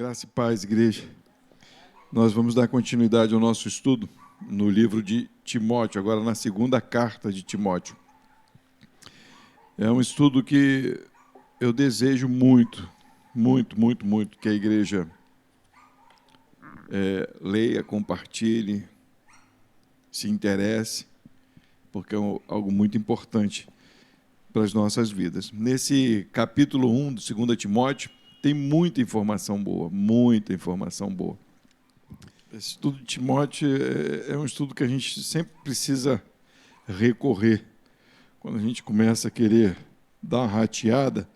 Graça e paz, igreja. Nós vamos dar continuidade ao nosso estudo no livro de Timóteo, agora na segunda carta de Timóteo. É um estudo que eu desejo muito que a igreja leia, compartilhe, se interesse, porque é algo muito importante para as nossas vidas. Nesse capítulo 1 de 2 Timóteo, tem muita informação boa. Esse estudo de Timóteo é um estudo que a gente sempre precisa recorrer. Quando a gente começa a querer dar uma rateada,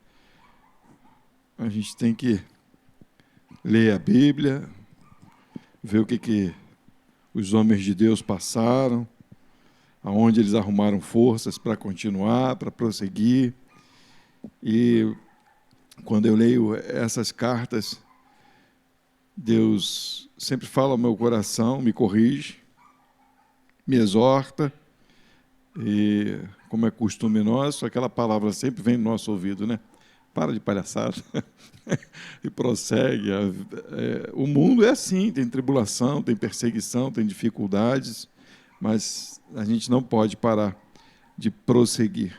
a gente tem que ler a Bíblia, ver o que os homens de Deus passaram, aonde eles arrumaram forças para continuar, para prosseguir. E quando eu leio essas cartas, Deus sempre fala ao meu coração, me corrige, me exorta, e como é costume nosso, aquela palavra sempre vem no nosso ouvido, né? Para de palhaçada e prossegue. O mundo é assim, tem tribulação, tem perseguição, tem dificuldades, mas a gente não pode parar de prosseguir.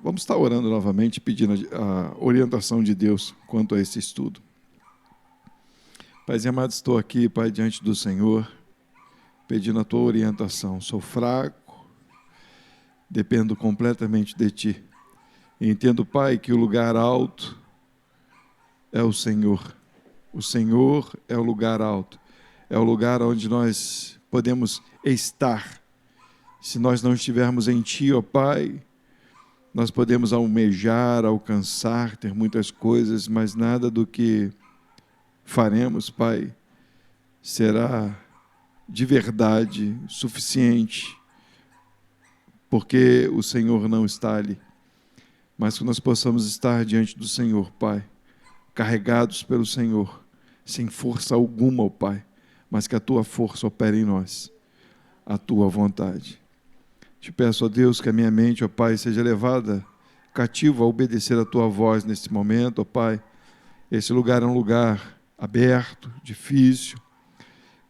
Vamos estar orando novamente, pedindo a orientação de Deus quanto a esse estudo. Paizinho amado, estou aqui, Pai, diante do Senhor, pedindo a Tua orientação. Sou fraco, dependo completamente de Ti. E entendo, Pai, que o lugar alto é o Senhor. O Senhor é o lugar alto. É o lugar onde nós podemos estar. Se nós não estivermos em Ti, ó Pai, nós podemos almejar, alcançar, ter muitas coisas, mas nada do que faremos, Pai, será de verdade suficiente, porque o Senhor não está ali. Mas que nós possamos estar diante do Senhor, Pai, carregados pelo Senhor, sem força alguma, ó Pai, mas que a Tua força opere em nós, a Tua vontade. Te peço, ó Deus, que a minha mente, ó Pai, seja levada cativa a obedecer a Tua voz nesse momento, ó Pai. Esse lugar é um lugar aberto, difícil,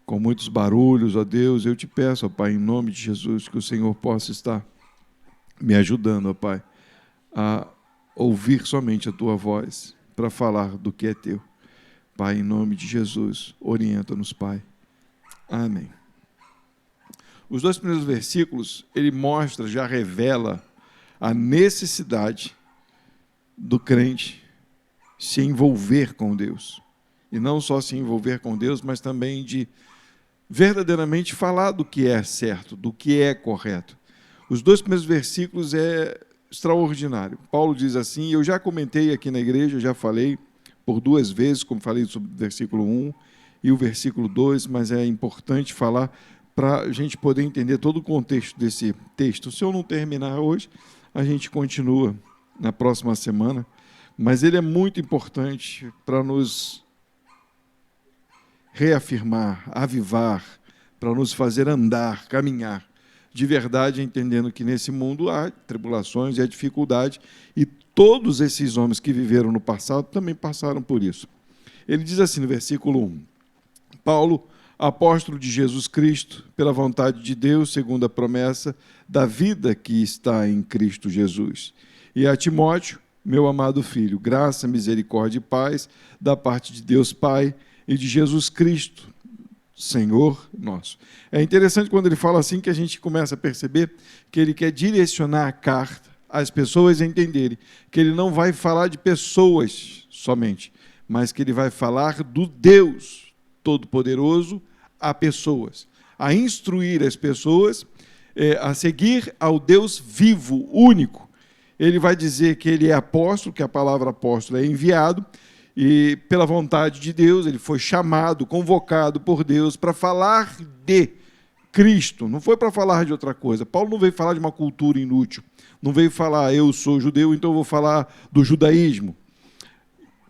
com muitos barulhos, ó Deus. Eu te peço, ó Pai, em nome de Jesus, que o Senhor possa estar me ajudando, ó Pai, a ouvir somente a Tua voz para falar do que é Teu. Pai, em nome de Jesus, orienta-nos, Pai. Amém. Os dois primeiros versículos, ele mostra, já revela a necessidade do crente se envolver com Deus. E não só se envolver com Deus, mas também de verdadeiramente falar do que é certo, do que é correto. Os dois primeiros versículos é extraordinário. Paulo diz assim, eu já comentei aqui na igreja, já falei por duas vezes, como falei sobre o versículo 1 e o versículo 2, mas é importante falar para a gente poder entender todo o contexto desse texto. Se eu não terminar hoje, a gente continua na próxima semana, mas ele é muito importante para nos reafirmar, avivar, para nos fazer andar, caminhar, de verdade, entendendo que nesse mundo há tribulações e há dificuldade, e todos esses homens que viveram no passado também passaram por isso. Ele diz assim no versículo 1, Paulo, apóstolo de Jesus Cristo, pela vontade de Deus, segundo a promessa da vida que está em Cristo Jesus. E a Timóteo, meu amado filho, graça, misericórdia e paz da parte de Deus Pai e de Jesus Cristo, Senhor nosso. É interessante quando ele fala assim que a gente começa a perceber que ele quer direcionar a carta às pessoas entenderem que ele não vai falar de pessoas somente, mas que ele vai falar do Deus Todo-Poderoso a pessoas, a instruir as pessoas a seguir ao Deus vivo, único. Ele vai dizer que ele é apóstolo, que a palavra apóstolo é enviado, e pela vontade de Deus, ele foi chamado, convocado por Deus para falar de Cristo, não foi para falar de outra coisa. Paulo não veio falar de uma cultura inútil, não veio falar, eu sou judeu, então eu vou falar do judaísmo.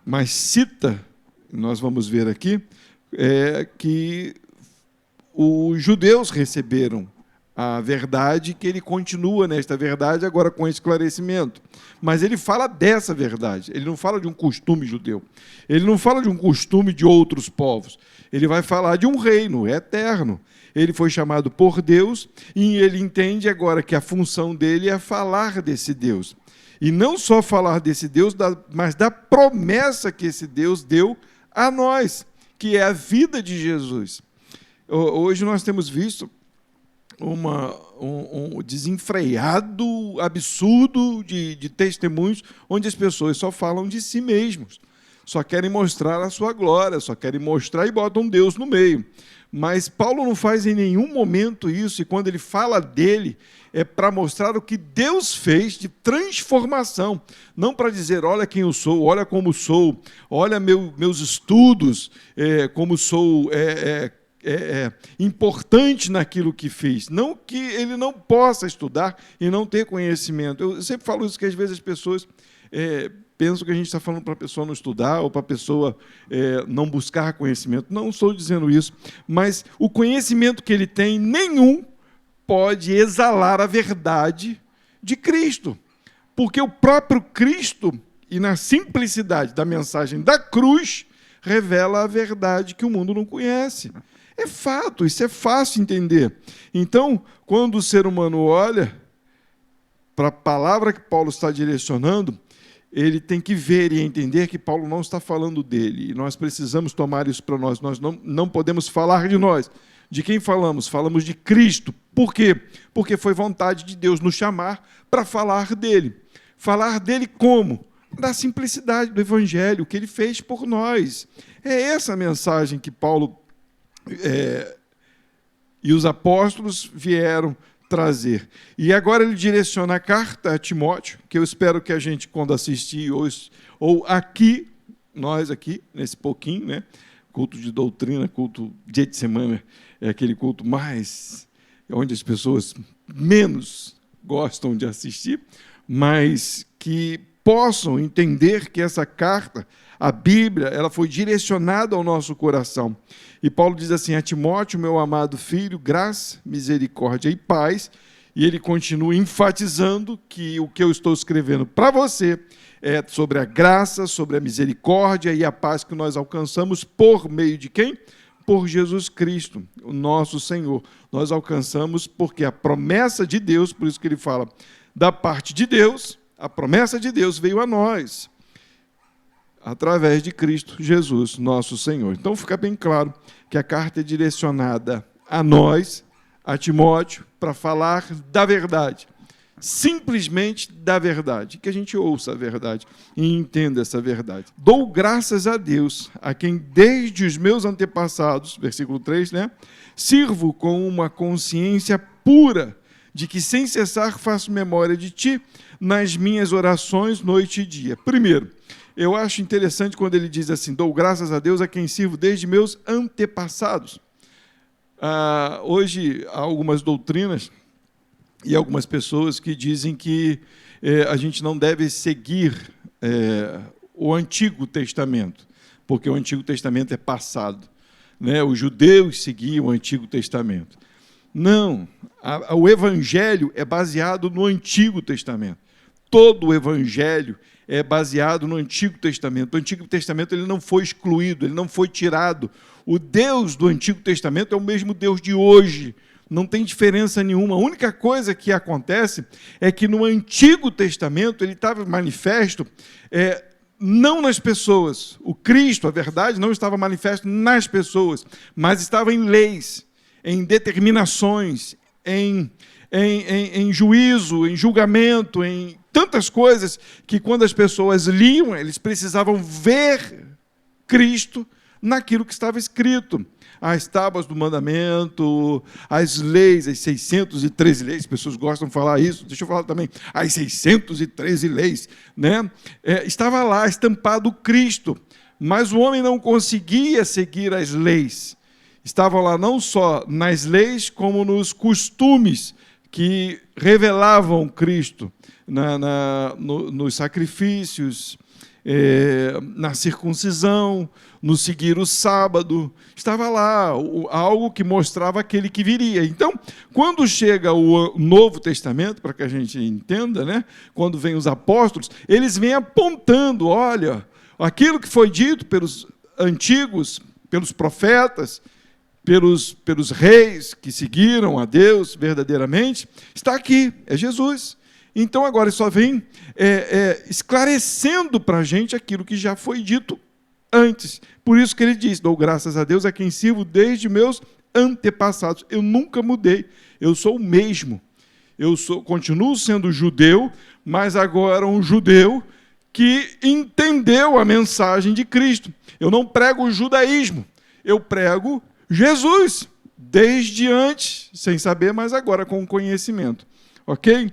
Mas cita, nós vamos ver aqui, que os judeus receberam a verdade, que ele continua nesta verdade agora com esclarecimento. Mas ele fala dessa verdade, ele não fala de um costume judeu, ele não fala de um costume de outros povos, ele vai falar de um reino eterno. Ele foi chamado por Deus e ele entende agora que a função dele é falar desse Deus. E não só falar desse Deus, mas da promessa que esse Deus deu a nós, que é a vida de Jesus. Hoje nós temos visto um desenfreado absurdo de testemunhos onde as pessoas só falam de si mesmos, só querem mostrar a sua glória, só querem mostrar e botam Deus no meio. Mas Paulo não faz em nenhum momento isso, e quando ele fala dele, é para mostrar o que Deus fez de transformação, não para dizer, olha quem eu sou, olha como sou, olha meus estudos, como sou importante naquilo que fiz. Não que ele não possa estudar e não ter conhecimento. Eu sempre falo isso, que às vezes as pessoas pensam que a gente está falando para a pessoa não estudar ou para a pessoa não buscar conhecimento. Não estou dizendo isso, mas o conhecimento que ele tem, nenhum pode exalar a verdade de Cristo. Porque o próprio Cristo, e na simplicidade da mensagem da cruz, revela a verdade que o mundo não conhece. É fato, isso é fácil entender. Então, quando o ser humano olha para a palavra que Paulo está direcionando, ele tem que ver e entender que Paulo não está falando dele. E nós precisamos tomar isso para nós. Nós não podemos falar de nós. De quem falamos? Falamos de Cristo. Por quê? Porque foi vontade de Deus nos chamar para falar dele. Falar dele como? Da simplicidade do Evangelho, o que ele fez por nós. É essa a mensagem que Paulo e os apóstolos vieram trazer. E agora ele direciona a carta a Timóteo, que eu espero que a gente, quando assistir, ou aqui, nós aqui, nesse pouquinho, né, culto de doutrina, culto dia de semana, é aquele culto mais, onde as pessoas menos gostam de assistir, mas que possam entender que essa carta, a Bíblia, ela foi direcionada ao nosso coração. E Paulo diz assim, a Timóteo, meu amado filho, graça, misericórdia e paz, e ele continua enfatizando que o que eu estou escrevendo para você é sobre a graça, sobre a misericórdia e a paz que nós alcançamos por meio de quem? Por Jesus Cristo, o nosso Senhor. Nós alcançamos porque a promessa de Deus, por isso que ele fala, da parte de Deus, a promessa de Deus veio a nós, através de Cristo Jesus, nosso Senhor. Então fica bem claro que a carta é direcionada a nós, a Timóteo, para falar da verdade. Simplesmente da verdade, que a gente ouça a verdade e entenda essa verdade. Dou graças a Deus, a quem desde os meus antepassados, versículo 3, né, sirvo com uma consciência pura, de que sem cessar faço memória de ti nas minhas orações noite e dia. Primeiro, eu acho interessante quando ele diz assim, dou graças a Deus a quem sirvo desde meus antepassados. Hoje há algumas doutrinas e algumas pessoas que dizem que a gente não deve seguir o Antigo Testamento, porque o Antigo Testamento é passado, né? Os judeus seguiam o Antigo Testamento. Não, o Evangelho é baseado no Antigo Testamento. Todo o Evangelho é baseado no Antigo Testamento. O Antigo Testamento ele não foi excluído, ele não foi tirado. O Deus do Antigo Testamento é o mesmo Deus de hoje. Não tem diferença nenhuma. A única coisa que acontece é que no Antigo Testamento ele estava manifesto não nas pessoas. O Cristo, a verdade, não estava manifesto nas pessoas, mas estava em leis, em determinações, em juízo, em julgamento, em tantas coisas que quando as pessoas liam, eles precisavam ver Cristo naquilo que estava escrito. As tábuas do mandamento, as leis, as 613 leis, as pessoas gostam de falar isso, deixa eu falar também, as 613 leis, né? Estava lá estampado Cristo, mas o homem não conseguia seguir as leis. Estava lá não só nas leis, como nos costumes que revelavam Cristo, nos sacrifícios, na circuncisão, no seguir o sábado, estava lá algo que mostrava aquele que viria. Então, quando chega o Novo Testamento, para que a gente entenda, né? Quando vem os apóstolos, eles vêm apontando, olha, aquilo que foi dito pelos antigos, pelos profetas, pelos reis que seguiram a Deus verdadeiramente, está aqui, é Jesus. Então, agora só vem esclarecendo para a gente aquilo que já foi dito antes. Por isso que ele diz, dou graças a Deus a quem sirvo desde meus antepassados. Eu nunca mudei, eu sou o mesmo. Continuo sendo judeu, mas agora um judeu que entendeu a mensagem de Cristo. Eu não prego o judaísmo, eu prego Jesus, desde antes, sem saber, mas agora com conhecimento. Ok?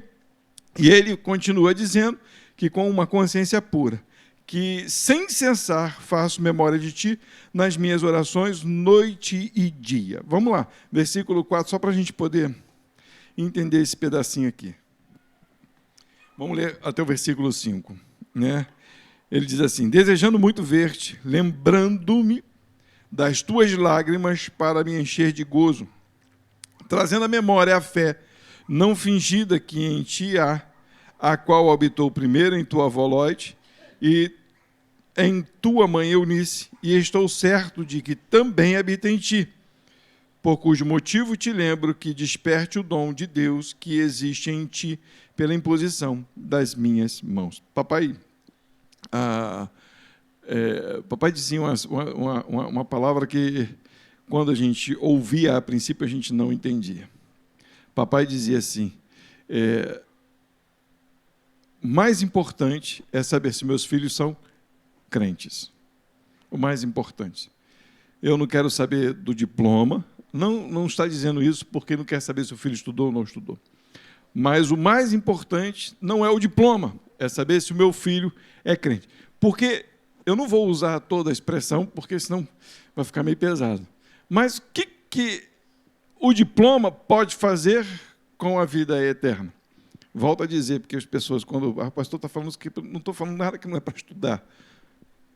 E ele continua dizendo que com uma consciência pura, que sem cessar faço memória de ti nas minhas orações, noite e dia. Vamos lá, versículo 4, só para a gente poder entender esse pedacinho aqui. Vamos ler até o versículo 5. Né? Ele diz assim, desejando muito ver-te, lembrando-me das tuas lágrimas para me encher de gozo, trazendo à memória a fé não fingida que em ti há, a qual habitou primeiro em tua avó Loide e em tua mãe Eunice, e estou certo de que também habita em ti, por cujo motivo te lembro que desperte o dom de Deus que existe em ti pela imposição das minhas mãos. Papai dizia uma palavra que, quando a gente ouvia a princípio, a gente não entendia. Papai dizia assim, o mais importante é saber se meus filhos são crentes. O mais importante. Eu não quero saber do diploma, não está dizendo isso porque não quer saber se o filho estudou ou não estudou. Mas o mais importante não é o diploma, é saber se o meu filho é crente. Porque eu não vou usar toda a expressão, porque senão vai ficar meio pesado. Mas o que o diploma pode fazer com a vida eterna? Volto a dizer, porque as pessoas, quando o pastor está falando que não estou falando nada que não é para estudar.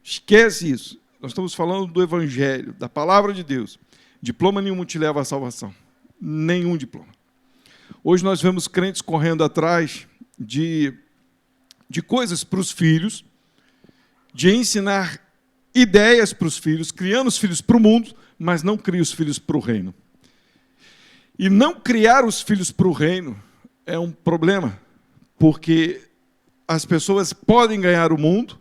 Esquece isso. Nós estamos falando do Evangelho, da palavra de Deus. Diploma nenhum te leva à salvação. Nenhum diploma. Hoje nós vemos crentes correndo atrás de coisas para os filhos, de ensinar ideias para os filhos, criando os filhos para o mundo, mas não cria os filhos para o reino. E não criar os filhos para o reino é um problema, porque as pessoas podem ganhar o mundo,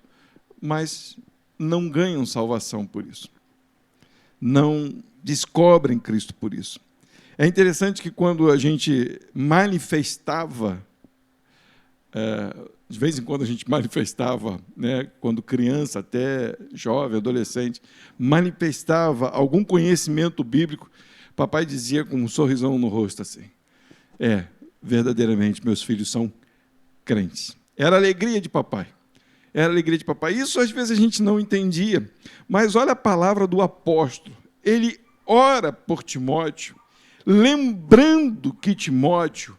mas não ganham salvação por isso. Não descobrem Cristo por isso. É interessante que quando a gente manifestava, de vez em quando a gente manifestava, né, quando criança, até jovem, adolescente, manifestava algum conhecimento bíblico, papai dizia com um sorrisão no rosto assim, verdadeiramente meus filhos são crentes. Era a alegria de papai. Era a alegria de papai. Isso às vezes a gente não entendia, mas olha a palavra do apóstolo. Ele ora por Timóteo, lembrando que Timóteo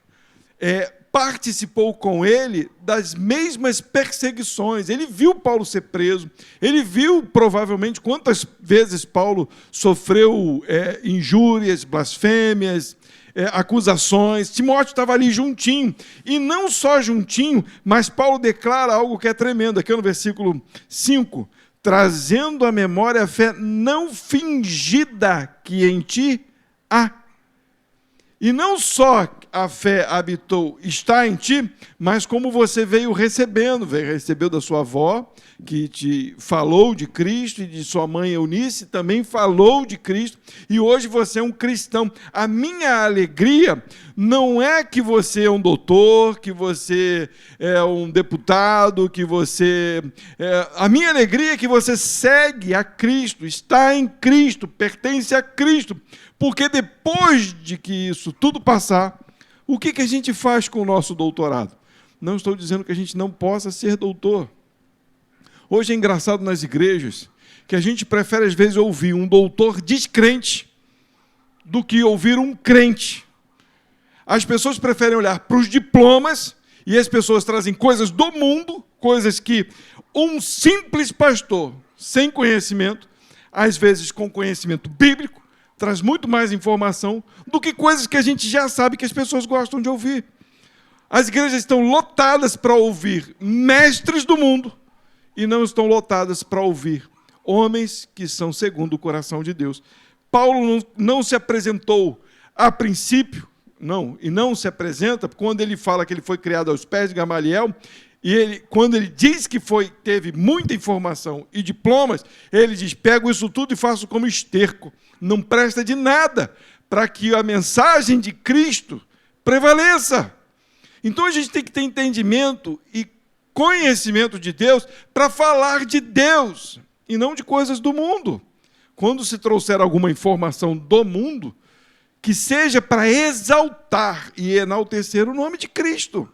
participou com ele das mesmas perseguições. Ele viu Paulo ser preso, ele viu provavelmente quantas vezes Paulo sofreu injúrias, blasfêmias, acusações. Timóteo estava ali juntinho, e não só juntinho, mas Paulo declara algo que é tremendo, aqui no versículo 5, trazendo à memória a fé não fingida que em ti há. E não só a fé está em ti, mas como você veio recebeu da sua avó, que te falou de Cristo, e de sua mãe Eunice, também falou de Cristo, e hoje você é um cristão. A minha alegria não é que você é um doutor, que você é um deputado, a minha alegria é que você segue a Cristo, está em Cristo, pertence a Cristo, porque depois de que isso tudo passar, o que a gente faz com o nosso doutorado? Não estou dizendo que a gente não possa ser doutor. Hoje é engraçado nas igrejas que a gente prefere, às vezes, ouvir um doutor descrente do que ouvir um crente. As pessoas preferem olhar para os diplomas E as pessoas trazem coisas do mundo, coisas que um simples pastor, sem conhecimento, às vezes com conhecimento bíblico, traz muito mais informação do que coisas que a gente já sabe que as pessoas gostam de ouvir. As igrejas estão lotadas para ouvir mestres do mundo e não estão lotadas para ouvir homens que são segundo o coração de Deus. Paulo não se apresentou a princípio, não se apresenta, quando ele fala que ele foi criado aos pés de Gamaliel, e quando ele diz que teve muita informação e diplomas, ele diz, pego isso tudo e faço como esterco. Não presta de nada para que a mensagem de Cristo prevaleça. Então a gente tem que ter entendimento e conhecimento de Deus para falar de Deus e não de coisas do mundo. Quando se trouxer alguma informação do mundo, que seja para exaltar e enaltecer o nome de Cristo.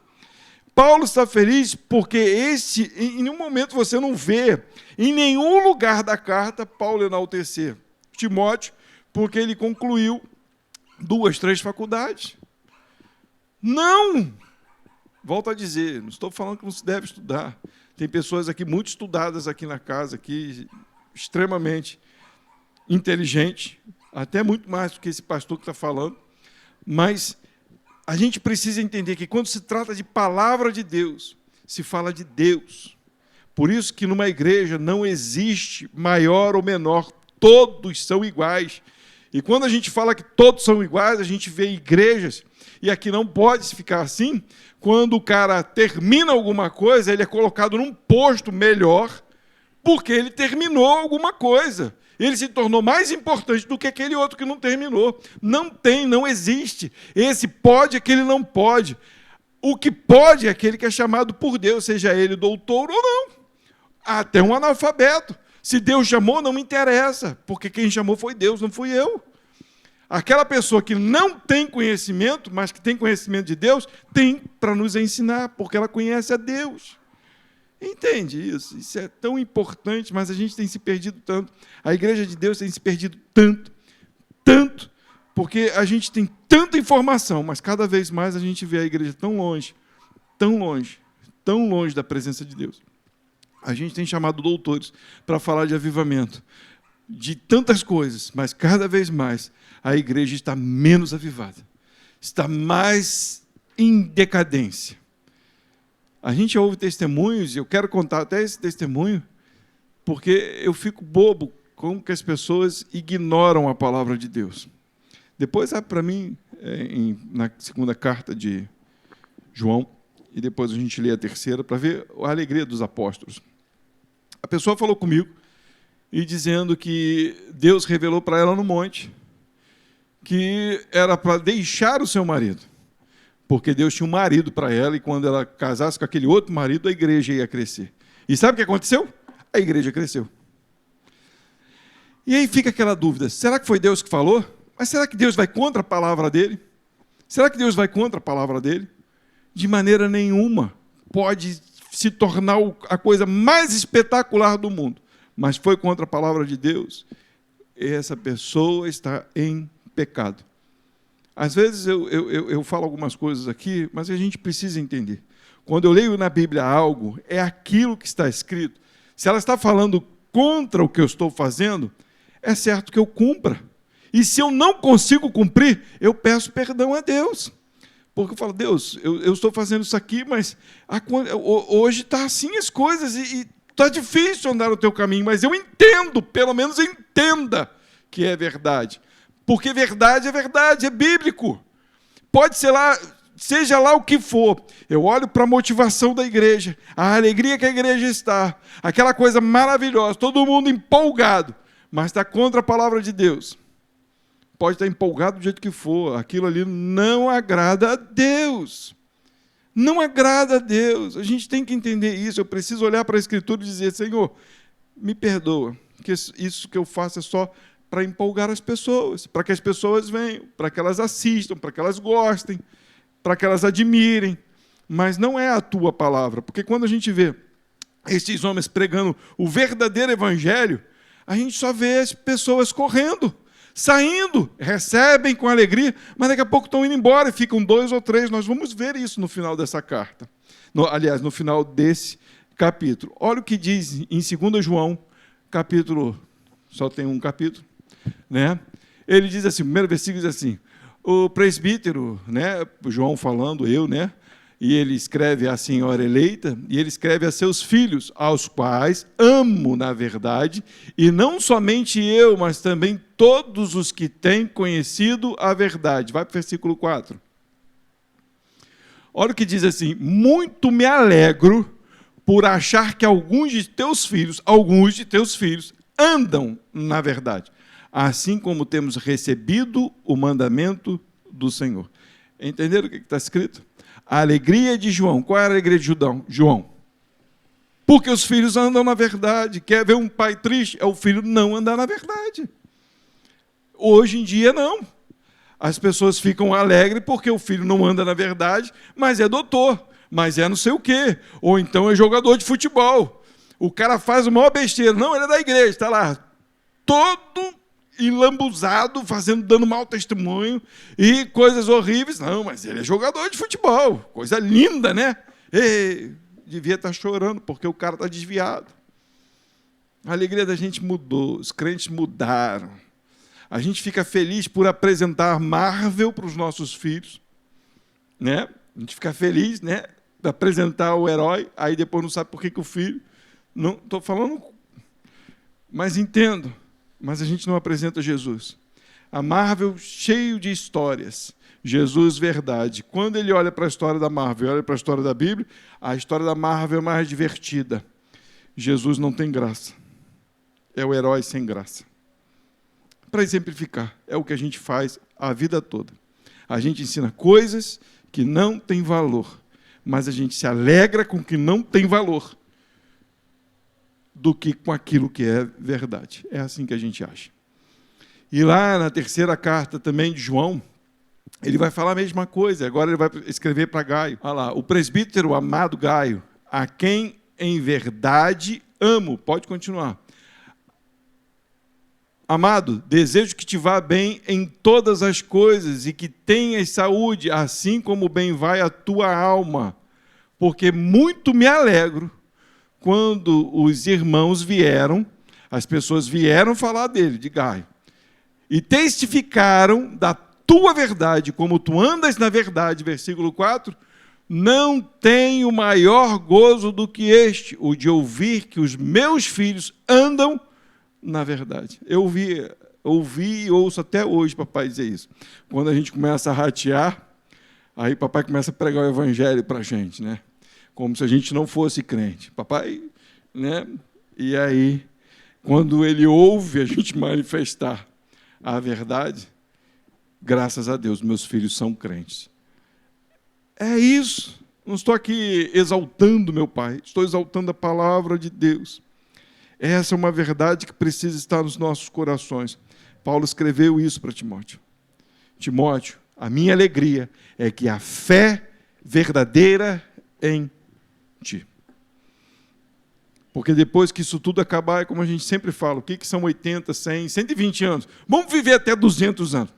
Paulo está feliz porque em nenhum momento você não vê, em nenhum lugar da carta, Paulo enaltecer Timóteo, porque ele concluiu 2, 3 faculdades. Não! Volto a dizer, não estou falando que não se deve estudar. Tem pessoas aqui muito estudadas aqui na casa, aqui, extremamente inteligentes, até muito mais do que esse pastor que está falando, mas a gente precisa entender que quando se trata de palavra de Deus, se fala de Deus. Por isso que numa igreja não existe maior ou menor, todos são iguais. E quando a gente fala que todos são iguais, a gente vê igrejas, e aqui não pode ficar assim, quando o cara termina alguma coisa, ele é colocado num posto melhor, porque ele terminou alguma coisa. Ele se tornou mais importante do que aquele outro que não terminou. Não existe. Esse pode, aquele não pode. O que pode é aquele que é chamado por Deus, seja ele doutor ou não. Até um analfabeto. Se Deus chamou, não me interessa, porque quem chamou foi Deus, não fui eu. Aquela pessoa que não tem conhecimento, mas que tem conhecimento de Deus, tem para nos ensinar, porque ela conhece a Deus. Entende isso? Isso é tão importante, mas a gente tem se perdido tanto. A igreja de Deus tem se perdido tanto, porque a gente tem tanta informação, mas cada vez mais a gente vê a igreja tão longe da presença de Deus. A gente tem chamado doutores para falar de avivamento, de tantas coisas, mas cada vez mais a igreja está menos avivada, está mais em decadência. A gente ouve testemunhos, e eu quero contar até esse testemunho, porque eu fico bobo como que as pessoas ignoram a palavra de Deus. Depois, para mim, na segunda carta de João, e depois a gente lê a terceira, para ver a alegria dos apóstolos. A pessoa falou comigo, e dizendo que Deus revelou para ela no monte, que era para deixar o seu marido. Porque Deus tinha um marido para ela, e quando ela casasse com aquele outro marido, a igreja ia crescer. E sabe o que aconteceu? A igreja cresceu. E aí fica aquela dúvida, será que foi Deus que falou? Mas será que Deus vai contra a palavra dele? Será que Deus vai contra a palavra dele? De maneira nenhuma. Pode se tornar a coisa mais espetacular do mundo, mas foi contra a palavra de Deus, essa pessoa está em pecado. Às vezes eu falo algumas coisas aqui, mas a gente precisa entender. Quando eu leio na Bíblia algo, é aquilo que está escrito. Se ela está falando contra o que eu estou fazendo, é certo que eu cumpra. E se eu não consigo cumprir, eu peço perdão a Deus. Porque eu falo, Deus, eu estou fazendo isso aqui, mas hoje está assim as coisas, e está difícil andar no teu caminho, mas eu entendo, pelo menos entenda que é verdade. Porque verdade, é bíblico. Pode ser lá, seja lá o que for. Eu olho para a motivação da igreja, a alegria que a igreja está, aquela coisa maravilhosa, todo mundo empolgado, mas está contra a palavra de Deus. Pode estar empolgado do jeito que for, aquilo ali não agrada a Deus. Não agrada a Deus. A gente tem que entender isso. Eu preciso olhar para a Escritura e dizer, Senhor, me perdoa, que isso que eu faço é só para empolgar as pessoas, para que as pessoas venham, para que elas assistam, para que elas gostem, para que elas admirem, mas não é a tua palavra, porque quando a gente vê esses homens pregando o verdadeiro evangelho, a gente só vê as pessoas correndo, saindo, recebem com alegria, mas daqui a pouco estão indo embora e ficam 2 ou 3, nós vamos ver isso no final dessa carta. Aliás, no final desse capítulo. Olha o que diz em 2 João, capítulo, só tem um capítulo, né? Ele diz assim, o primeiro versículo diz assim, o presbítero, né, João falando, né, e ele escreve à senhora eleita, e ele escreve a seus filhos, aos quais amo na verdade, e não somente eu, mas também todos os que têm conhecido a verdade. Vai para o versículo 4. Olha o que diz assim, muito me alegro por achar que alguns de teus filhos, andam na verdade, assim como temos recebido o mandamento do Senhor. Entenderam o que está escrito? A alegria de João. Qual é a alegria de João? Porque os filhos andam na verdade. Quer ver um pai triste? É o filho não andar na verdade. Hoje em dia, não. As pessoas ficam alegres porque o filho não anda na verdade, mas é doutor, mas é não sei o quê. Ou então é jogador de futebol. O cara faz a maior besteira. Não, ele é da igreja, está lá todo enlambuzado, dando mau testemunho e coisas horríveis. Não, mas ele é jogador de futebol. Coisa linda, né? Devia estar chorando porque o cara está desviado. A alegria da gente mudou, os crentes mudaram. A gente fica feliz por apresentar Marvel para os nossos filhos, né? A gente fica feliz, né, de apresentar o herói, aí depois não sabe por que o filho... Não estou falando... Mas entendo. Mas a gente não apresenta Jesus. A Marvel, cheio de histórias. Jesus, verdade. Quando ele olha para a história da Marvel e olha para a história da Bíblia, a história da Marvel é mais divertida. Jesus não tem graça. É o herói sem graça. Para exemplificar, é o que a gente faz a vida toda. A gente ensina coisas que não têm valor, mas a gente se alegra com o que não tem valor do que com aquilo que é verdade. É assim que a gente acha. E lá na terceira carta também de João, ele vai falar a mesma coisa. Agora ele vai escrever para Gaio. Olha lá, o presbítero amado Gaio, a quem em verdade amo. Pode continuar. Amado, desejo que te vá bem em todas as coisas e que tenhas saúde, assim como bem vai a tua alma, porque muito me alegro quando os irmãos vieram, as pessoas vieram falar dele, de Gaio, e testificaram da tua verdade, como tu andas na verdade, versículo 4, não tenho maior gozo do que este, o de ouvir que os meus filhos andam na verdade. Eu ouvi e ouço até hoje papai dizer isso. Quando a gente começa a ratear, aí papai começa a pregar o evangelho para a gente, né? Como se a gente não fosse crente. Papai, né? E aí, quando ele ouve a gente manifestar a verdade, graças a Deus, meus filhos são crentes. É isso. Não estou aqui exaltando meu pai, estou exaltando a palavra de Deus. Essa é uma verdade que precisa estar nos nossos corações. Paulo escreveu isso para Timóteo. Timóteo, a minha alegria é que a fé verdadeira em ti. Porque depois que isso tudo acabar, é como a gente sempre fala, o que são 80, 100, 120 anos? Vamos viver até 200 anos.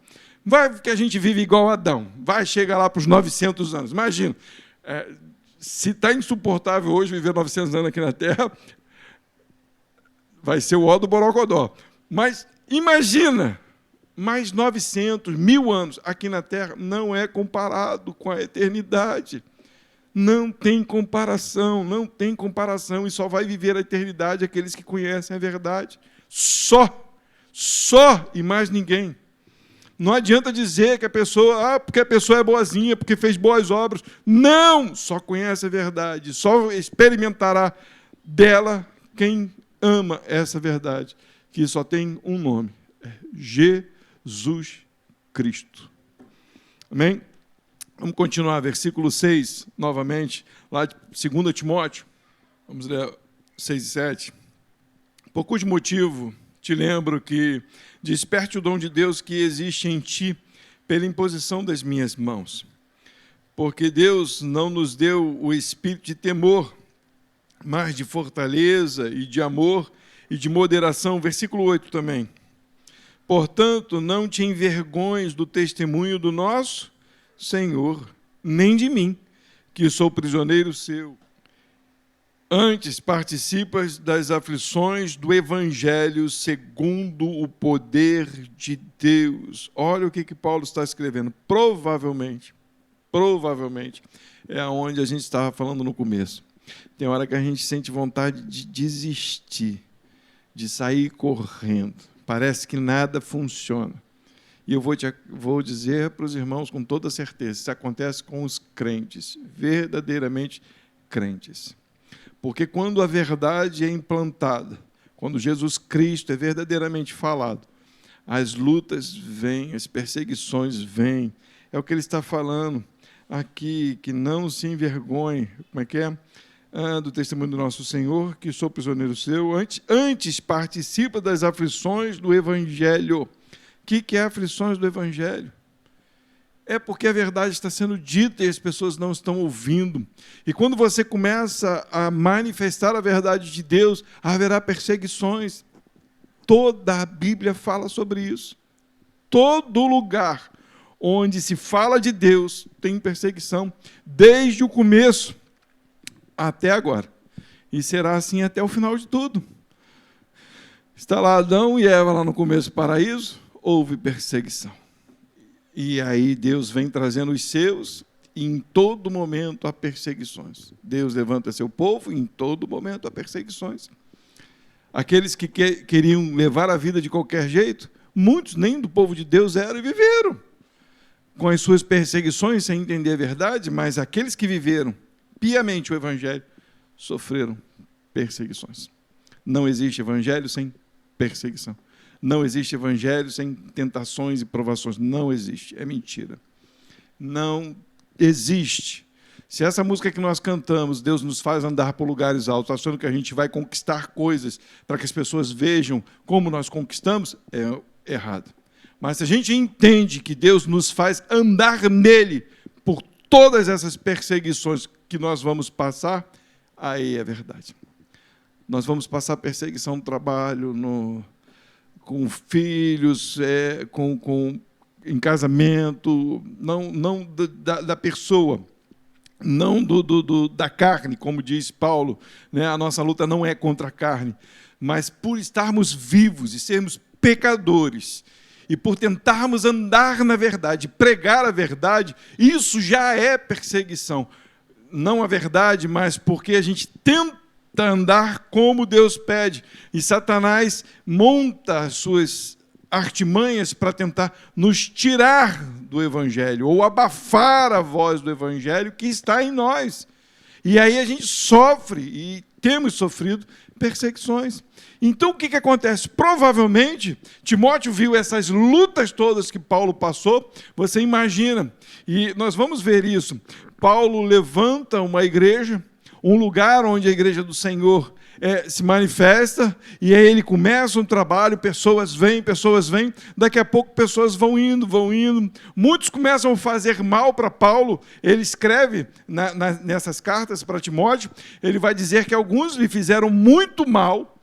Vai que a gente vive igual Adão. Vai chegar lá para os 900 anos. Imagina, se está insuportável hoje viver 900 anos aqui na Terra, vai ser o ó do Borocodó. Mas imagina, mais 900, 1000 anos aqui na Terra não é comparado com a eternidade. Não tem comparação, não tem comparação. E só vai viver a eternidade aqueles que conhecem a verdade. Só e mais ninguém. Não adianta dizer que a pessoa, porque a pessoa é boazinha, porque fez boas obras. Não! Só conhece a verdade, só experimentará dela quem ama essa verdade, que só tem um nome, é Jesus Cristo. Amém? Vamos continuar, versículo 6, novamente, lá de 2 Timóteo, vamos ler 6 e 7. Por cujo motivo te lembro que desperte o dom de Deus que existe em ti pela imposição das minhas mãos. Porque Deus não nos deu o espírito de temor, mas de fortaleza e de amor e de moderação. Versículo 8 também. Portanto, não te envergonhes do testemunho do nosso Senhor, nem de mim, que sou prisioneiro seu. Antes participas das aflições do Evangelho segundo o poder de Deus. Olha o que Paulo está escrevendo. Provavelmente, é onde a gente estava falando no começo. Tem hora que a gente sente vontade de desistir, de sair correndo. Parece que nada funciona. E eu vou dizer para os irmãos com toda certeza, isso acontece com os crentes, verdadeiramente crentes. Porque quando a verdade é implantada, quando Jesus Cristo é verdadeiramente falado, as lutas vêm, as perseguições vêm. É o que ele está falando aqui, que não se envergonhe. Como é que é? Do testemunho do nosso Senhor, que sou prisioneiro seu. Antes participa das aflições do Evangelho. O que é aflições do Evangelho? É porque a verdade está sendo dita e as pessoas não estão ouvindo. E quando você começa a manifestar a verdade de Deus, haverá perseguições. Toda a Bíblia fala sobre isso. Todo lugar onde se fala de Deus tem perseguição, desde o começo até agora. E será assim até o final de tudo. Está lá Adão e Eva lá no começo do paraíso, houve perseguição. E aí Deus vem trazendo os seus, e em todo momento há perseguições. Deus levanta seu povo, e em todo momento há perseguições. Aqueles que queriam levar a vida de qualquer jeito, muitos nem do povo de Deus eram e viveram, com as suas perseguições, sem entender a verdade, mas aqueles que viveram piamente o Evangelho, sofreram perseguições. Não existe Evangelho sem perseguição. Não existe Evangelho sem tentações e provações. Não existe. É mentira. Não existe. Se essa música que nós cantamos, Deus nos faz andar por lugares altos, achando que a gente vai conquistar coisas para que as pessoas vejam como nós conquistamos, é errado. Mas se a gente entende que Deus nos faz andar nele por todas essas perseguições que nós vamos passar, aí é verdade. Nós vamos passar perseguição no trabalho, com filhos, em casamento, não da pessoa, não da carne, como diz Paulo, né? A nossa luta não é contra a carne, mas por estarmos vivos e sermos pecadores, e por tentarmos andar na verdade, pregar a verdade, isso já é perseguição. Não a verdade, mas porque a gente tenta andar como Deus pede. E Satanás monta as suas artimanhas para tentar nos tirar do Evangelho, ou abafar a voz do Evangelho que está em nós. E aí a gente sofre, e temos sofrido, perseguições. Então o que acontece? Provavelmente, Timóteo viu essas lutas todas que Paulo passou, você imagina, e nós vamos ver isso. Paulo levanta uma igreja, um lugar onde a igreja do Senhor se manifesta, e aí ele começa um trabalho, pessoas vêm, daqui a pouco pessoas vão indo, muitos começam a fazer mal para Paulo. Ele escreve nessas cartas para Timóteo, ele vai dizer que alguns lhe fizeram muito mal,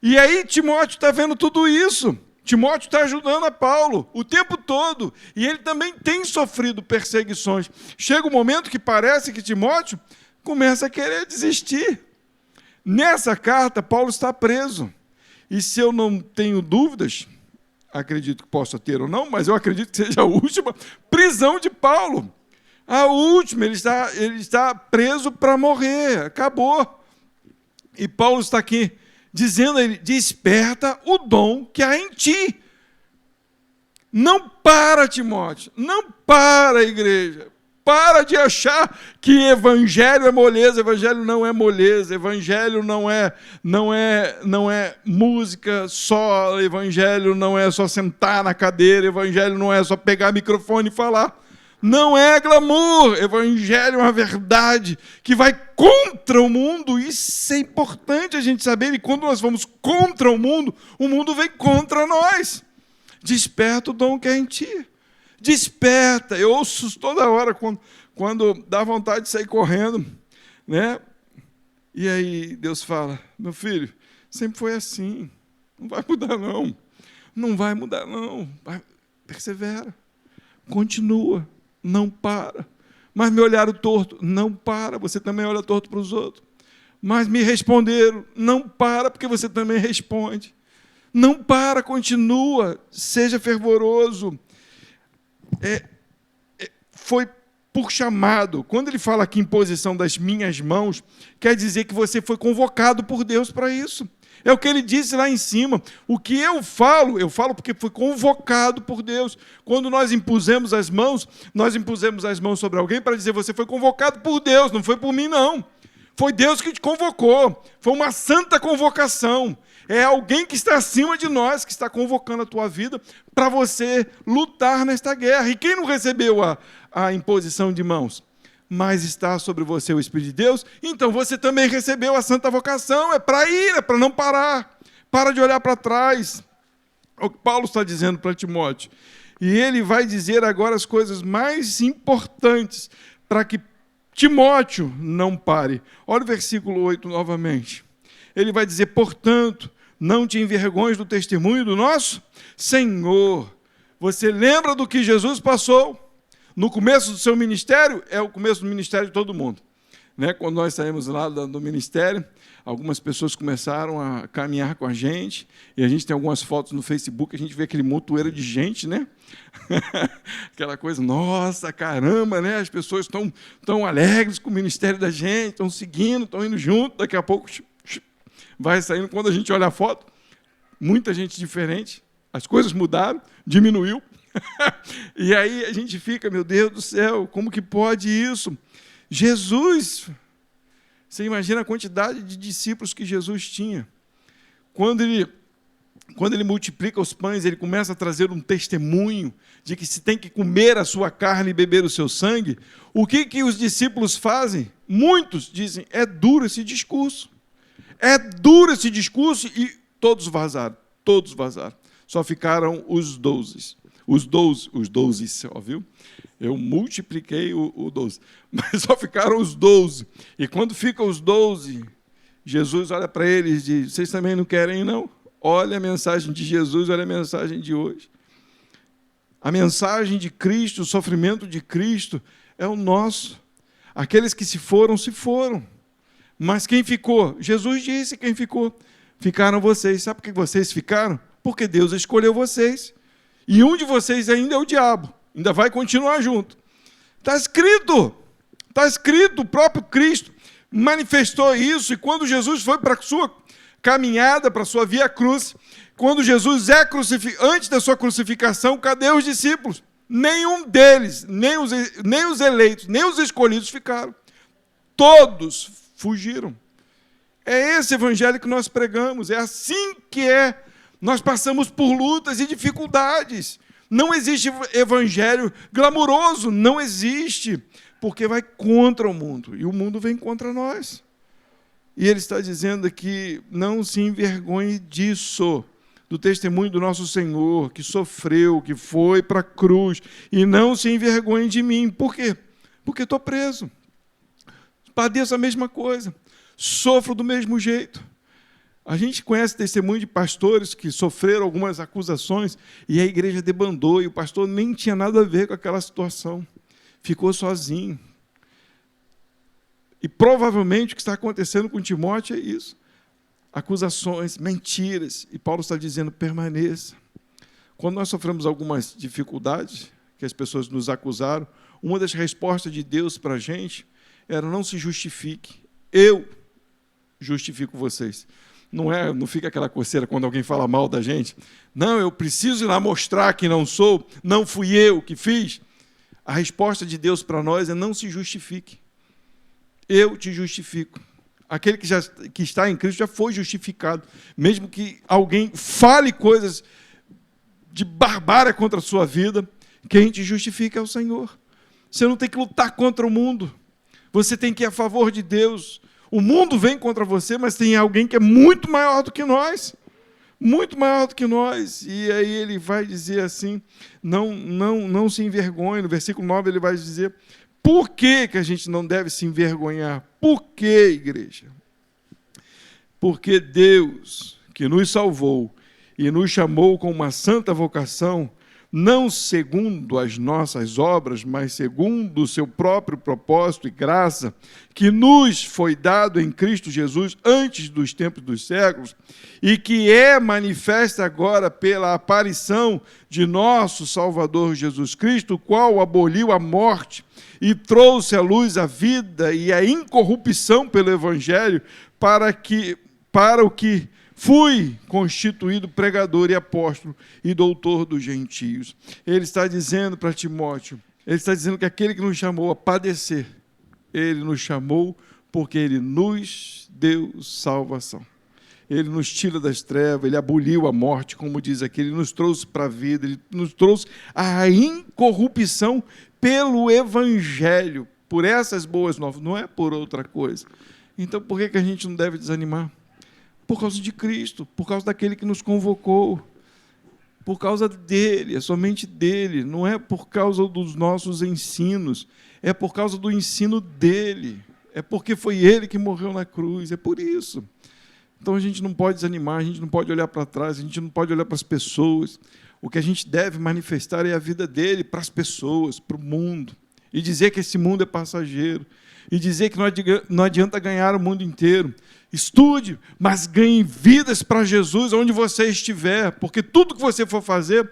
e aí Timóteo está vendo tudo isso. Timóteo está ajudando a Paulo o tempo todo, e ele também tem sofrido perseguições. Chega um momento que parece que Timóteo começa a querer desistir. Nessa carta, Paulo está preso. E se eu não tenho dúvidas, acredito que possa ter ou não, mas eu acredito que seja a última prisão de Paulo. A última, ele está preso para morrer, acabou. E Paulo está aqui dizendo a ele: desperta o dom que há em ti. Não para, Timóteo, não para, igreja. Para de achar que evangelho é moleza. Evangelho não é moleza. Evangelho não é música só. Evangelho não é só sentar na cadeira. Evangelho não é só pegar microfone e falar. Não é glamour. Evangelho é uma verdade que vai contra o mundo. Isso é importante a gente saber. E quando nós vamos contra o mundo vem contra nós. Desperta o dom que é em ti. Desperta. Eu ouço toda hora quando dá vontade de sair correndo, né? E aí Deus fala: meu filho, sempre foi assim, não vai mudar não, não vai mudar não, persevera, continua, não para, mas me olharam torto. Não para, você também olha torto para os outros. Mas me responderam. Não para, porque você também responde. Não para, continua, seja fervoroso. Foi por chamado. Quando ele fala aqui em posição das minhas mãos, quer dizer que você foi convocado por Deus para isso. É o que ele disse lá em cima. O que eu falo porque fui convocado por Deus. Quando nós impusemos as mãos sobre alguém para dizer, você foi convocado por Deus, não foi por mim, não. Foi Deus que te convocou. Foi uma santa convocação. É alguém que está acima de nós, que está convocando a tua vida para você lutar nesta guerra. E quem não recebeu a imposição de mãos? Mas está sobre você o Espírito de Deus, então você também recebeu a santa vocação. É para ir, é para não parar. Para de olhar para trás. É o que Paulo está dizendo para Timóteo. E ele vai dizer agora as coisas mais importantes para que Timóteo não pare. Olha o versículo 8 novamente. Ele vai dizer, portanto, não te envergonhes do testemunho do nosso Senhor. Você lembra do que Jesus passou no começo do seu ministério? É o começo do ministério de todo mundo. Quando nós saímos lá do ministério, algumas pessoas começaram a caminhar com a gente, e a gente tem algumas fotos no Facebook, a gente vê aquele montoeiro de gente, aquela coisa, nossa, caramba, as pessoas estão tão alegres com o ministério da gente, estão seguindo, estão indo junto, daqui a pouco vai saindo. Quando a gente olha a foto, muita gente diferente, as coisas mudaram, diminuiu, e aí a gente fica, meu Deus do céu, como que pode isso? Jesus, você imagina a quantidade de discípulos que Jesus tinha. Quando ele multiplica os pães, ele começa a trazer um testemunho de que se tem que comer a sua carne e beber o seu sangue. O que os discípulos fazem? Muitos dizem, é duro esse discurso. É duro esse discurso, e todos vazaram. Só ficaram os 12. Os 12, ó, viu? Eu multipliquei o 12. Mas só ficaram os 12. E quando ficam os 12, Jesus olha para eles e diz, vocês também não querem, não? Olha a mensagem de Jesus, olha a mensagem de hoje. A mensagem de Cristo, o sofrimento de Cristo é o nosso. Aqueles que se foram, se foram. Mas quem ficou? Jesus disse quem ficou. Ficaram vocês. Sabe por que vocês ficaram? Porque Deus escolheu vocês. E um de vocês ainda é o diabo. Ainda vai continuar junto. Está escrito. Está escrito. O próprio Cristo manifestou isso. E quando Jesus foi para a sua caminhada, para a sua via cruz, quando Jesus é crucificado, antes da sua crucificação, cadê os discípulos? Nenhum deles, nem os eleitos, nem os escolhidos ficaram. Todos fugiram. É esse evangelho que nós pregamos. É assim que é. Nós passamos por lutas e dificuldades. Não existe evangelho glamuroso, não existe, porque vai contra o mundo, e o mundo vem contra nós. E ele está dizendo aqui, não se envergonhe disso, do testemunho do nosso Senhor, que sofreu, que foi para a cruz, e não se envergonhe de mim. Por quê? Porque estou preso. Padeço a mesma coisa, sofro do mesmo jeito. A gente conhece testemunho de pastores que sofreram algumas acusações e a igreja debandou e o pastor nem tinha nada a ver com aquela situação. Ficou sozinho. E provavelmente o que está acontecendo com Timóteo é isso. Acusações, mentiras. E Paulo está dizendo, permaneça. Quando nós sofremos algumas dificuldades, que as pessoas nos acusaram, uma das respostas de Deus para a gente era, não se justifique. Eu justifico vocês. Não fica aquela coceira quando alguém fala mal da gente. Não, eu preciso ir lá mostrar que não sou, não fui eu que fiz. A resposta de Deus para nós é, não se justifique. Eu te justifico. Aquele que está em Cristo já foi justificado. Mesmo que alguém fale coisas de barbárie contra a sua vida, quem te justifica é o Senhor. Você não tem que lutar contra o mundo. Você tem que ir a favor de Deus. O mundo vem contra você, mas tem alguém que é muito maior do que nós. Muito maior do que nós. E aí ele vai dizer assim, não se envergonhe. No versículo 9 ele vai dizer, por que a gente não deve se envergonhar? Por que, igreja? Porque Deus, que nos salvou e nos chamou com uma santa vocação, não segundo as nossas obras, mas segundo o seu próprio propósito e graça, que nos foi dado em Cristo Jesus antes dos tempos dos séculos, e que é manifesta agora pela aparição de nosso Salvador Jesus Cristo, o qual aboliu a morte e trouxe à luz a vida e a incorrupção pelo Evangelho, para o que fui constituído pregador e apóstolo e doutor dos gentios. Ele está dizendo para Timóteo, ele está dizendo que aquele que nos chamou a padecer, ele nos chamou porque ele nos deu salvação. Ele nos tira das trevas, ele aboliu a morte, como diz aqui, ele nos trouxe para a vida, ele nos trouxe a incorrupção pelo Evangelho, por essas boas novas, não é por outra coisa. Então, por que a gente não deve desanimar? Por causa de Cristo, por causa daquele que nos convocou, por causa dele, é somente dele, não é por causa dos nossos ensinos, é por causa do ensino dele, é porque foi ele que morreu na cruz, é por isso. Então a gente não pode desanimar, a gente não pode olhar para trás, a gente não pode olhar para as pessoas. O que a gente deve manifestar é a vida dele para as pessoas, para o mundo, e dizer que esse mundo é passageiro, e dizer que não adianta ganhar o mundo inteiro. Estude, mas ganhe vidas para Jesus onde você estiver, porque tudo que você for fazer,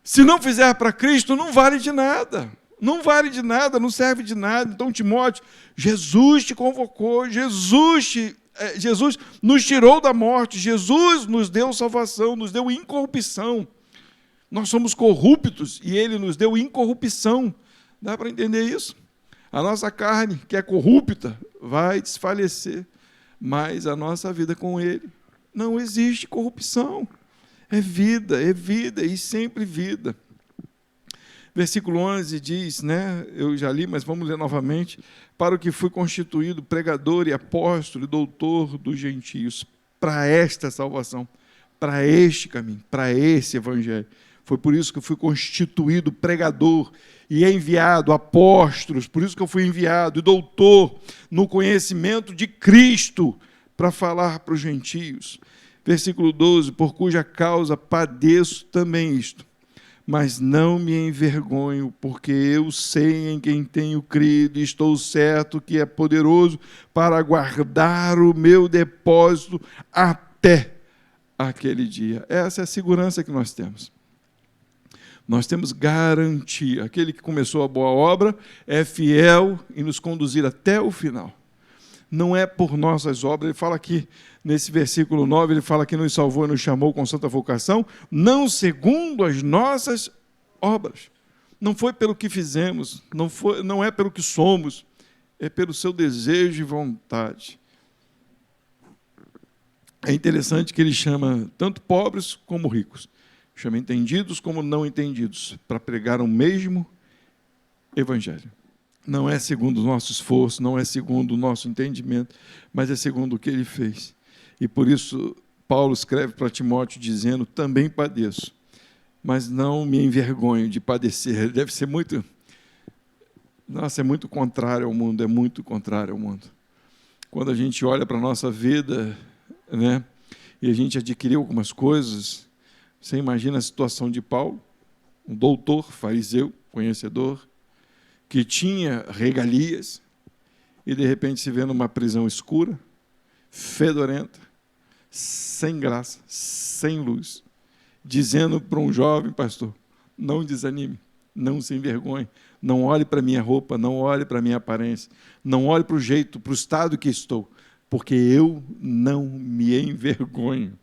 se não fizer para Cristo, não vale de nada. Não vale de nada, não serve de nada. Então, Timóteo, Jesus te convocou, Jesus nos tirou da morte, Jesus nos deu salvação, nos deu incorrupção. Nós somos corruptos e Ele nos deu incorrupção. Dá para entender isso? A nossa carne, que é corrupta, vai desfalecer. Mas a nossa vida com Ele não existe corrupção. É vida e sempre vida. Versículo 11 diz, eu já li, mas vamos ler novamente, para o que fui constituído pregador e apóstolo e doutor dos gentios, para esta salvação, para este caminho, para esse evangelho. Foi por isso que eu fui constituído pregador e enviado, apóstolos, por isso que eu fui enviado, e doutor no conhecimento de Cristo, para falar para os gentios. Versículo 12, por cuja causa padeço também isto, mas não me envergonho, porque eu sei em quem tenho crido, e estou certo que é poderoso para guardar o meu depósito até aquele dia. Essa é a segurança que nós temos. Nós temos garantia. Aquele que começou a boa obra é fiel em nos conduzir até o final. Não é por nossas obras. Ele fala aqui, nesse versículo 9, ele fala que nos salvou e nos chamou com santa vocação, não segundo as nossas obras. Não foi pelo que fizemos, não é pelo que somos, é pelo seu desejo e vontade. É interessante que ele chama tanto pobres como ricos. Chama entendidos como não entendidos, para pregar o mesmo evangelho. Não é segundo o nosso esforço, não é segundo o nosso entendimento, mas é segundo o que ele fez. E por isso Paulo escreve para Timóteo dizendo, também padeço, mas não me envergonho de padecer. Deve ser muito... Nossa, é muito contrário ao mundo, é muito contrário ao mundo. Quando a gente olha para a nossa vida, e a gente adquiriu algumas coisas... Você imagina a situação de Paulo, um doutor, fariseu, conhecedor, que tinha regalias e, de repente, se vê numa prisão escura, fedorenta, sem graça, sem luz, dizendo para um jovem pastor, não desanime, não se envergonhe, não olhe para a minha roupa, não olhe para a minha aparência, não olhe para o jeito, para o estado que estou, porque eu não me envergonho.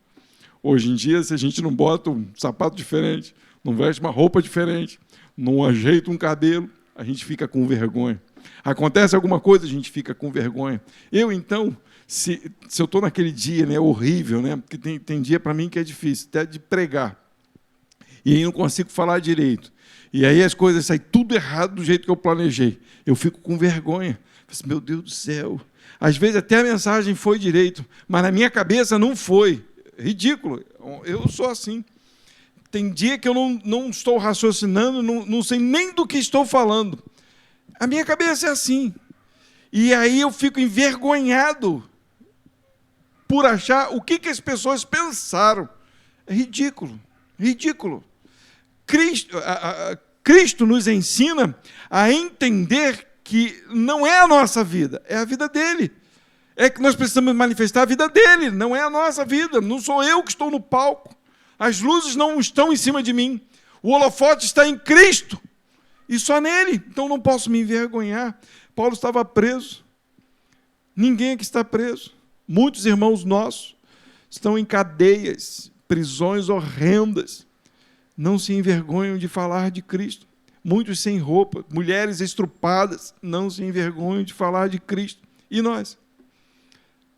Hoje em dia, se a gente não bota um sapato diferente, não veste uma roupa diferente, não ajeita um cabelo, a gente fica com vergonha. Acontece alguma coisa, a gente fica com vergonha. Eu, então, se eu estou naquele dia horrível, porque tem dia para mim que é difícil, até de pregar, e aí não consigo falar direito, e aí as coisas saem tudo errado do jeito que eu planejei, eu fico com vergonha. Meu Deus do céu, às vezes até a mensagem foi direito, mas na minha cabeça não foi. Ridículo, eu sou assim. Tem dia que eu não estou raciocinando, não sei nem do que estou falando. A minha cabeça é assim. E aí eu fico envergonhado por achar o que as pessoas pensaram. É ridículo, ridículo. Cristo nos ensina a entender que não é a nossa vida, é a vida dele. É que nós precisamos manifestar a vida dele, não é a nossa vida, não sou eu que estou no palco. As luzes não estão em cima de mim. O holofote está em Cristo e só nele, então não posso me envergonhar. Paulo estava preso, ninguém aqui está preso. Muitos irmãos nossos estão em cadeias, prisões horrendas, não se envergonham de falar de Cristo. Muitos sem roupa, mulheres estrupadas, não se envergonham de falar de Cristo. E nós?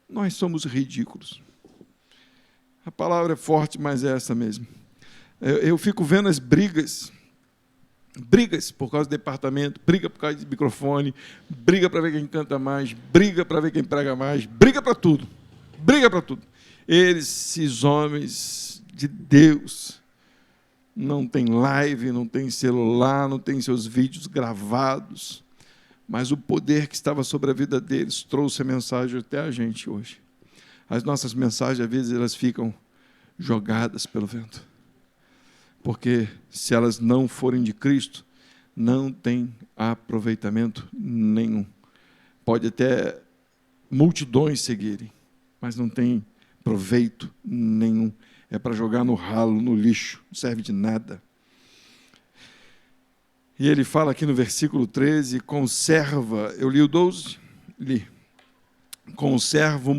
Nós somos ridículos. A palavra é forte, mas é essa mesmo. Eu fico vendo as brigas por causa do departamento, briga por causa de microfone, briga para ver quem canta mais, briga para ver quem prega mais, briga para tudo. Esses homens de Deus não têm live, não têm celular, não têm seus vídeos gravados, mas o poder que estava sobre a vida deles trouxe a mensagem até a gente hoje. As nossas mensagens, às vezes, elas ficam jogadas pelo vento, porque se elas não forem de Cristo, não tem aproveitamento nenhum. Pode até multidões seguirem, mas não tem proveito nenhum. É para jogar no ralo, no lixo, não serve de nada. E ele fala aqui no versículo 13, conserva, eu li o 12? Li. Conserva o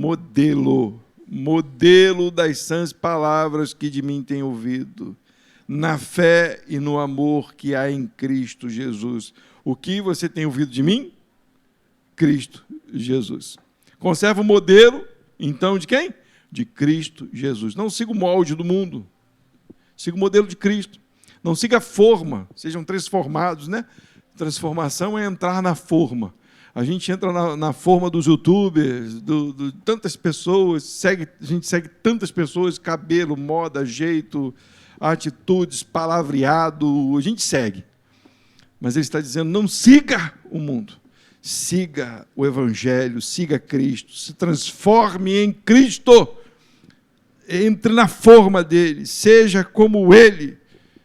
modelo das sãs palavras que de mim tem ouvido, na fé e no amor que há em Cristo Jesus. O que você tem ouvido de mim? Cristo Jesus. Conserva o modelo, então, de quem? De Cristo Jesus. Não siga o molde do mundo, siga o modelo de Cristo. Não siga a forma, sejam transformados, né? Transformação é entrar na forma. A gente entra na forma dos youtubers, tantas pessoas, a gente segue tantas pessoas, cabelo, moda, jeito, atitudes, palavreado, a gente segue. Mas ele está dizendo, não siga o mundo, siga o Evangelho, siga Cristo, se transforme em Cristo. Entre na forma dele, seja como ele,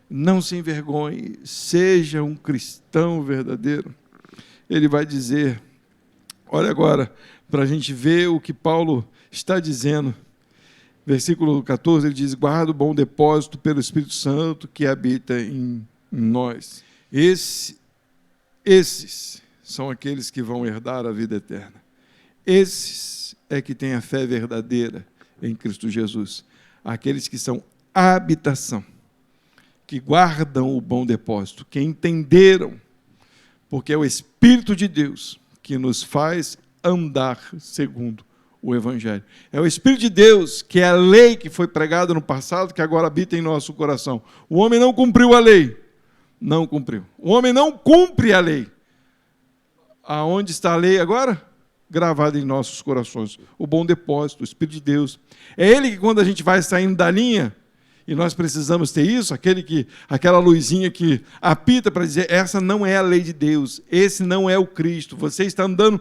não se envergonhe, seja um cristão verdadeiro. Ele vai dizer, olha agora, para a gente ver o que Paulo está dizendo. Versículo 14, ele diz, guarda o bom depósito pelo Espírito Santo que habita em nós. Esses são aqueles que vão herdar a vida eterna. Esses é que têm a fé verdadeira em Cristo Jesus, aqueles que são habitação, que guardam o bom depósito, que entenderam, porque é o Espírito de Deus que nos faz andar segundo o Evangelho. É o Espírito de Deus, que é a lei que foi pregada no passado, que agora habita em nosso coração. O homem não cumpriu a lei, não cumpriu. O homem não cumpre a lei. Aonde está a lei agora? Gravado em nossos corações, o bom depósito, o Espírito de Deus. É ele que, quando a gente vai saindo da linha, e nós precisamos ter isso, aquela luzinha que apita para dizer, essa não é a lei de Deus, esse não é o Cristo, você está andando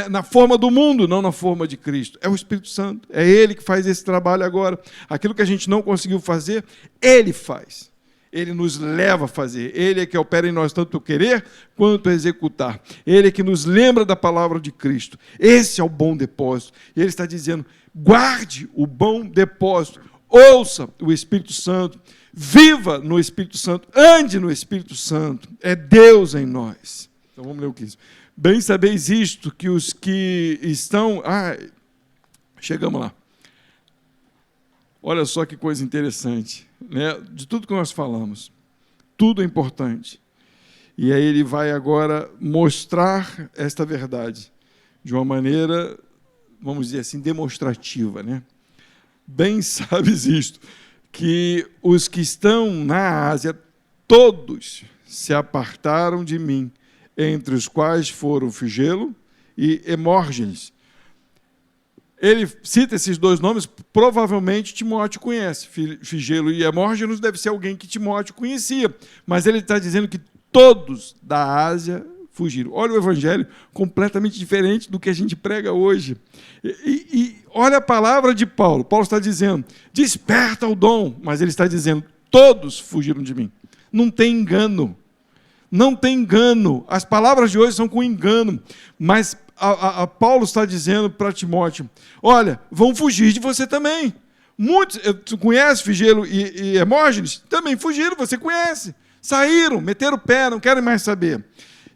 na forma do mundo, não na forma de Cristo. É o Espírito Santo, é ele que faz esse trabalho agora. Aquilo que a gente não conseguiu fazer, ele faz. Ele nos leva a fazer. Ele é que opera em nós tanto o querer quanto o executar. Ele é que nos lembra da palavra de Cristo. Esse é o bom depósito. E ele está dizendo, guarde o bom depósito. Ouça o Espírito Santo. Viva no Espírito Santo. Ande no Espírito Santo. É Deus em nós. Então vamos ler o que isso. Bem sabeis isto, que os que estão... chegamos lá. Olha só que coisa interessante, né? De tudo que nós falamos, tudo é importante. E aí ele vai agora mostrar esta verdade de uma maneira, vamos dizer assim, demonstrativa, né? Bem sabes isto, que os que estão na Ásia, todos se apartaram de mim, entre os quais foram Figelo e Hemórgenes. Ele cita esses dois nomes, provavelmente Timóteo conhece. Figelo e Hemórgenes deve ser alguém que Timóteo conhecia, mas ele está dizendo que todos da Ásia fugiram. Olha o evangelho completamente diferente do que a gente prega hoje. E olha a palavra de Paulo. Paulo está dizendo, desperta o dom, mas ele está dizendo, todos fugiram de mim. Não tem engano. Não tem engano. As palavras de hoje são com engano. Mas a Paulo está dizendo para Timóteo, olha, vão fugir de você também. Muitos, tu conhece Figelo e Hermógenes? Também fugiram, você conhece. Saíram, meteram o pé, não querem mais saber.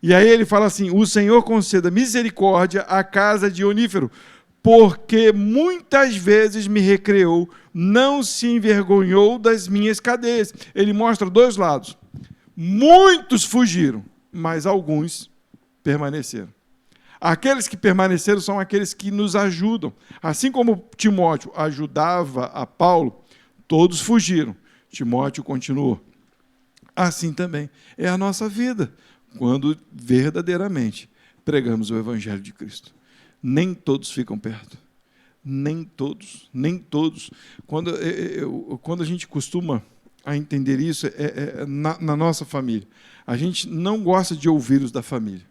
E aí ele fala assim, o Senhor conceda misericórdia à casa de Onífero, porque muitas vezes me recreou, não se envergonhou das minhas cadeias. Ele mostra dois lados. Muitos fugiram, mas alguns permaneceram. Aqueles que permaneceram são aqueles que nos ajudam. Assim como Timóteo ajudava a Paulo, todos fugiram. Timóteo continuou. Assim também é a nossa vida, quando verdadeiramente pregamos o Evangelho de Cristo. Nem todos ficam perto. Nem todos. Quando a gente costuma a entender isso, na nossa família, a gente não gosta de ouvir os da família.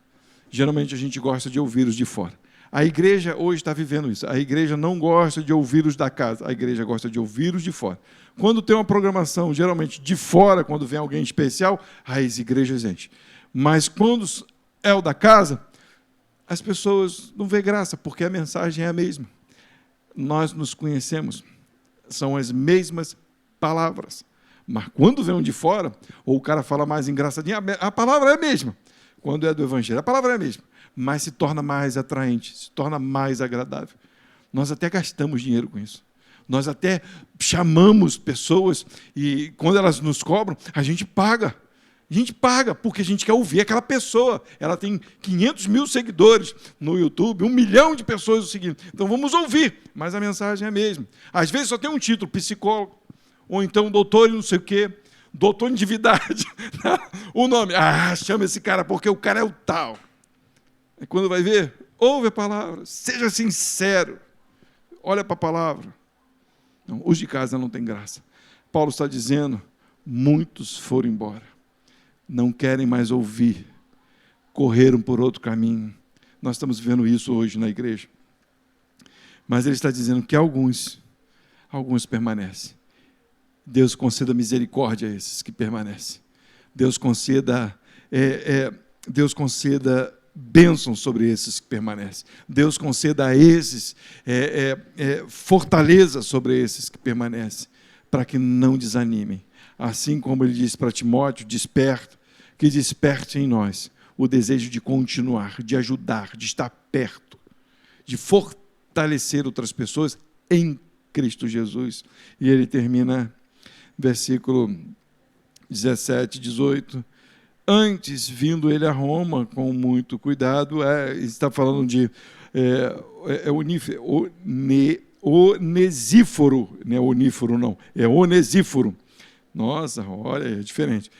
Geralmente a gente gosta de ouvir os de fora. A igreja hoje está vivendo isso. A igreja não gosta de ouvir os da casa. A igreja gosta de ouvir os de fora. Quando tem uma programação, geralmente de fora, quando vem alguém especial, as igrejas enchem. Mas quando é o da casa, as pessoas não vê graça, porque a mensagem é a mesma. Nós nos conhecemos. São as mesmas palavras. Mas quando vem um de fora, ou o cara fala mais engraçadinho, a palavra é a mesma. Quando é do Evangelho, a palavra é a mesma, mas se torna mais atraente, se torna mais agradável. Nós até gastamos dinheiro com isso. Nós até chamamos pessoas e quando elas nos cobram, a gente paga. A gente paga porque a gente quer ouvir aquela pessoa. Ela tem 500 mil seguidores no YouTube, 1 milhão de pessoas o seguindo. Então vamos ouvir, mas a mensagem é a mesma. Às vezes só tem um título, psicólogo, ou então doutor e não sei o quê, doutor em divindade. O nome, chama esse cara porque o cara é o tal. E quando vai ver, ouve a palavra, seja sincero, olha para a palavra. Não, os de casa não tem graça. Paulo está dizendo, muitos foram embora, não querem mais ouvir, correram por outro caminho. Nós estamos vendo isso hoje na igreja. Mas ele está dizendo que alguns permanecem. Deus conceda misericórdia a esses que permanecem. Deus conceda bênção sobre esses que permanecem. Deus conceda a esses fortaleza sobre esses que permanecem, para que não desanimem. Assim como ele disse para Timóteo, desperta, que desperte em nós o desejo de continuar, de ajudar, de estar perto, de fortalecer outras pessoas em Cristo Jesus. E ele termina versículo 17, 18. Antes, vindo ele a Roma com muito cuidado, está falando de Onesíforo, não é Oníforo, não, é Onesíforo. Nossa, olha, é diferente.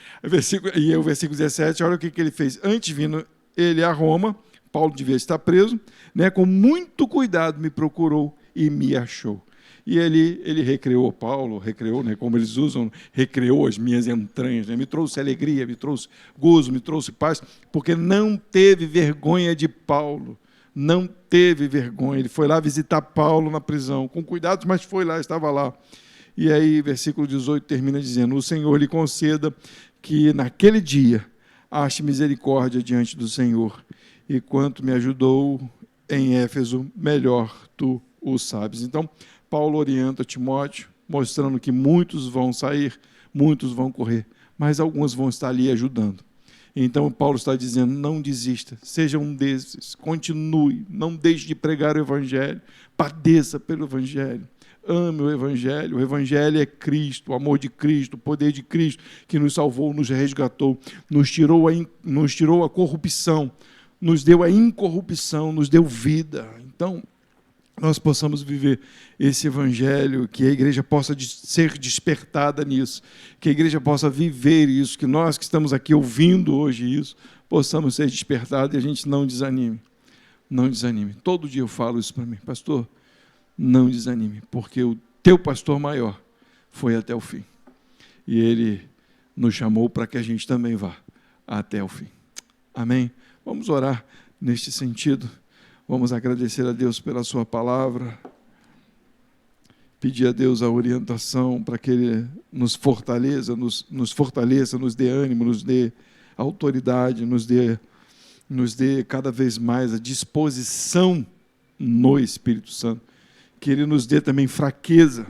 E o versículo 17, olha o que ele fez. Antes, vindo ele a Roma, Paulo devia estar preso, com muito cuidado me procurou e me achou. E ele recreou Paulo, como eles usam, recreou as minhas entranhas, me trouxe alegria, me trouxe gozo, me trouxe paz, porque não teve vergonha de Paulo, não teve vergonha. Ele foi lá visitar Paulo na prisão, com cuidados, mas foi lá, estava lá. E aí, versículo 18 termina dizendo, o Senhor lhe conceda que naquele dia ache misericórdia diante do Senhor, e quanto me ajudou em Éfeso, melhor tu o sabes. Então, Paulo orienta Timóteo, mostrando que muitos vão sair, muitos vão correr, mas alguns vão estar ali ajudando. Então, Paulo está dizendo, não desista, seja um desses, continue, não deixe de pregar o Evangelho, padeça pelo Evangelho, ame o Evangelho é Cristo, o amor de Cristo, o poder de Cristo, que nos salvou, nos resgatou, nos tirou a corrupção, nos deu a incorrupção, nos deu vida. Então, nós possamos viver esse Evangelho, que a igreja possa ser despertada nisso, que a igreja possa viver isso, que nós que estamos aqui ouvindo hoje isso, possamos ser despertados e a gente não desanime. Não desanime. Todo dia eu falo isso para mim, pastor, não desanime, porque o teu pastor maior foi até o fim. E ele nos chamou para que a gente também vá até o fim. Amém? Vamos orar neste sentido. Vamos agradecer a Deus pela sua palavra, pedir a Deus a orientação para que Ele nos fortaleça, nos dê ânimo, nos dê autoridade, nos dê cada vez mais a disposição no Espírito Santo. Que Ele nos dê também fraqueza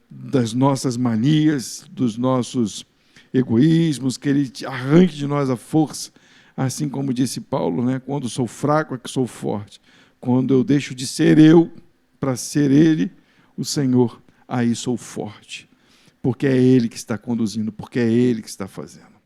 das nossas manias, dos nossos egoísmos, que Ele arranque de nós a força, assim como disse Paulo, né? Quando sou fraco é que sou forte. Quando eu deixo de ser eu para ser Ele, o Senhor, aí sou forte. Porque é Ele que está conduzindo, porque é Ele que está fazendo.